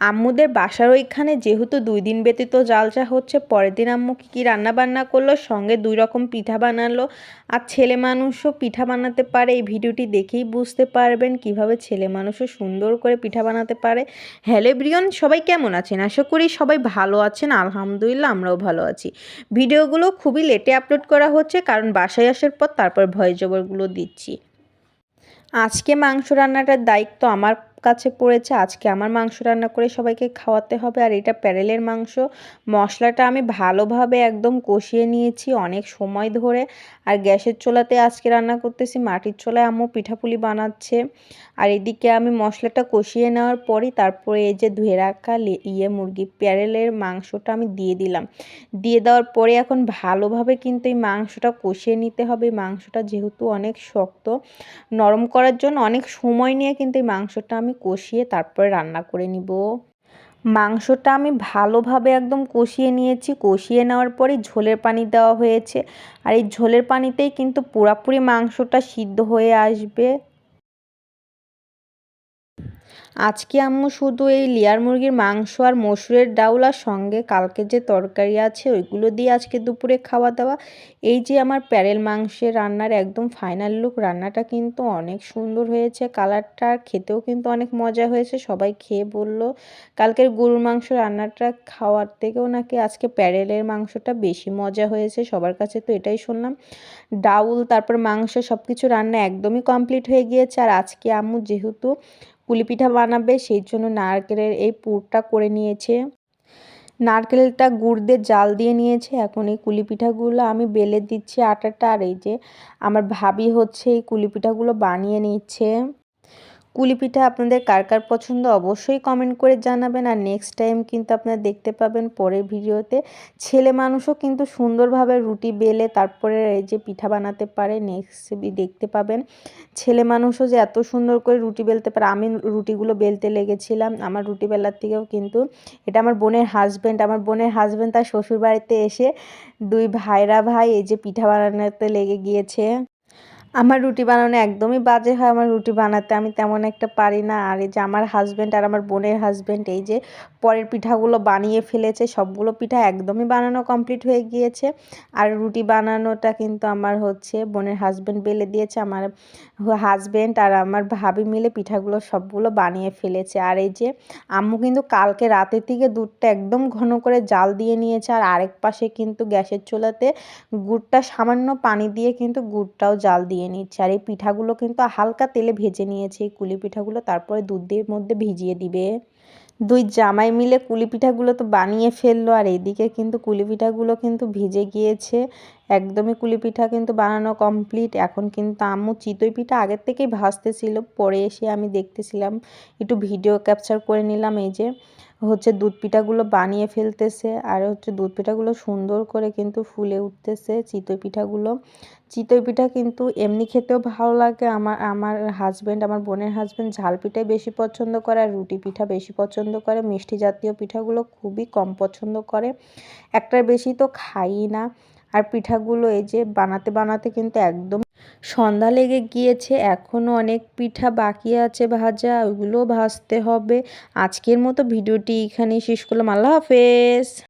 আম্মুদের বাসার ওইখানে যেহেতু 2 দিন ব্যতীত জালসা হচ্ছে, পরের দিন আম্মু কী রান্না বান্না করলো, সঙ্গে 2 রকম পিঠা বানালো। আর ছেলে মানুষও পিঠা বানাতে পারে, এই ভিডিওটি দেখেই বুঝতে পারবেন কিভাবে ছেলে মানুষও সুন্দর করে পিঠা বানাতে পারে। হ্যালো এভরিওয়ান, সবাই কেমন আছেন? আশা করি সবাই ভালো আছেন। আলহামদুলিল্লাহ আমরাও ভালো আছি। ভিডিওগুলো খুবই লেটে আপলোড করা হচ্ছে, কারণ বাসায় আসার পর তারপর ভয়েস ওভারগুলো দিচ্ছি। আজকে মাংস রান্নাটার দায়িত্ব আমার কাছে পড়েছে। আজকে আমার মাংস রান্না করে সবাইকে খাওয়াতে হবে। আর এটা প্যারেলের মাংস। মশলাটা আমি ভালোভাবে একদম কষিয়ে নিয়েছি অনেক সময় ধরে। আর গ্যাসের চুলাতে আজকে রান্না করতেছি, মাটির চুলায় আম্মু পিঠাপুলি বানাচ্ছে। আর এদিকে আমি মশলাটা কষিয়ে নেওয়ার পরই তারপরে এই যে ধুয়ে রাখা মুরগি প্যারেলের মাংসটা আমি দিয়ে দিলাম। দিয়ে দেওয়ার পরে এখন ভালোভাবে কিন্তু এই মাংসটা কষিয়ে নিতে হবে। মাংসটা যেহেতু অনেক শক্ত, নরম করার জন্য অনেক সময় নিয়ে কিন্তু এই মাংসটা আমি কষিয়ে তারপরে রান্না করে নিব। মাংসটা আমি ভালোভাবে একদম কষিয়ে নিয়েছি। কষিয়ে নেওয়ার পরে ঝোলের পানি দেওয়া হয়েছে। আর এই ঝোলের পানিতেই কিন্তু পুরাপুরি মাংসটা সিদ্ধ হয়ে আসবে। আজকে আম্মু শুধু এই লেয়ার মুরগির মাংস আর মসুরের ডাউল আর সঙ্গে কালকে যে তরকারি আছে ওইগুলো দিয়ে আজকে দুপুরে খাওয়া দাওয়া। এই যে আমার প্যারেল মাংসের রান্নার একদম ফাইনাল লুক। রান্নাটা কিন্তু অনেক সুন্দর হয়েছে, কালারটা খেতেও কিন্তু অনেক মজা হয়েছে। সবাই খেয়ে বলল কালকের গরুর মাংস রান্নাটা খাওয়ার থেকেও নাকি আজকে প্যারেলের মাংসটা বেশি মজা হয়েছে। সবার কাছে তো এটাই শুনলাম। ডাউল তারপর মাংস সব কিছু রান্না একদমই কমপ্লিট হয়ে গিয়েছে। আর আজকে আম্মু যেহেতু পুলি পিঠা বানাবে সেই জন্য নারকেলের এই পুরটা করে নিয়েছে। নারকেলটা গুড় দিয়ে জাল দিয়ে নিয়েছে। এখন এই কুলি পিঠাগুলো আমি বেলে দিচ্ছি আটাটা। আর এই যে আমার ভাবি হচ্ছে এই কুলি পিঠাগুলো বানিয়ে নিচ্ছে। কুলি পিঠা আপনাদের কার কার পছন্দ অবশ্যই কমেন্ট করে জানাবেন। আর নেক্সট টাইম কিন্তু আপনারা দেখতে পাবেন পরের ভিডিওতে ছেলে মানুষও কিন্তু সুন্দরভাবে রুটি বেলে তারপরে এই যে পিঠা বানাতে পারে। নেক্সট দেখতে পাবেন ছেলে মানুষও যে এত সুন্দর করে রুটি বেলতে পারে। আমি রুটিগুলো বেলতে লেগেছিলাম, আমার রুটি বেলার থেকেও কিন্তু এটা আমার বোনের হাজব্যান্ড তার শ্বশুর বাড়িতে এসে 2 ভাইরা এই যে পিঠা বানাতে লেগে গিয়েছে। আমার রুটি বানানো একদমই বাজে হয়, আমার রুটি বানাতে আমি তেমন একটা পারি না। আর এই যে আমার হাজব্যান্ড আর আমার বোনের হাজব্যান্ড এই যে পরের পিঠাগুলো বানিয়ে ফেলেছে। সবগুলো পিঠা একদমই বানানো কমপ্লিট হয়ে গিয়েছে। আর রুটি বানানোটা কিন্তু আমার হচ্ছে বোনের হাজব্যান্ড বেলে দিয়েছে। আমার হাজব্যান্ড আর আমার ভাবি মিলে পিঠাগুলো সবগুলো বানিয়ে ফেলেছে। আর এই যে আম্মু কিন্তু কালকে রাতের থেকে দুধটা একদম ঘন করে জাল দিয়ে নিয়েছে। আর আরেক পাশে কিন্তু গ্যাসের চুলাতে গুড়টা সামান্য পানি দিয়ে কিন্তু গুড়টাও জাল দিয়ে নিচ্ছে। আর এই পিঠাগুলো কিন্তু হালকা তেলে ভেজে নিয়েছে এই কুলি পিঠাগুলো, তারপরে দুধের মধ্যে ভিজিয়ে দিবে। 2 জামাই মিলে কুলি পিঠাগুলো তো বানিয়ে ফেললো। আর এইদিকে কিন্তু কুলি পিঠাগুলো কিন্তু ভিজে গিয়েছে। একদমই কুলি পিঠা কিন্তু বানানো কমপ্লিট। এখন কিন্তু আম্মু চিতই পিঠা আগের থেকেই ভাজতেছিল, পরে এসে আমি দেখতেছিলাম, একটু ভিডিও ক্যাপচার করে নিলাম। এই যে হচ্ছে দুধ পিঠাগুলো বানিয়ে ফেলতেছে। আর হচ্ছে দুধ পিঠাগুলো সুন্দর করে কিন্তু ফুলে উঠতেছে চিতই পিঠাগুলো। চিতই পিঠা কিন্তু এমনি খেতেও ভালো লাগে। আমার হাজব্যান্ড, আমার বোনের হাজব্যান্ড ঝাল পিঠাই বেশি পছন্দ করে আর রুটি পিঠা বেশি পছন্দ করে। মিষ্টি জাতীয় পিঠাগুলো খুবই কম পছন্দ করে, একটার বেশি তো খাই না। আর পিঠাগুলো এই যে বানাতে বানাতে কিন্তু একদম সন্ধ্যা লেগে গিয়েছে। এখনও অনেক পিঠা বাকি আছে ভাজা, ওইগুলোও ভাজতে হবে। আজকের মতো ভিডিওটি এখানেই শেষ করলাম। আল্লাহ হাফেজ।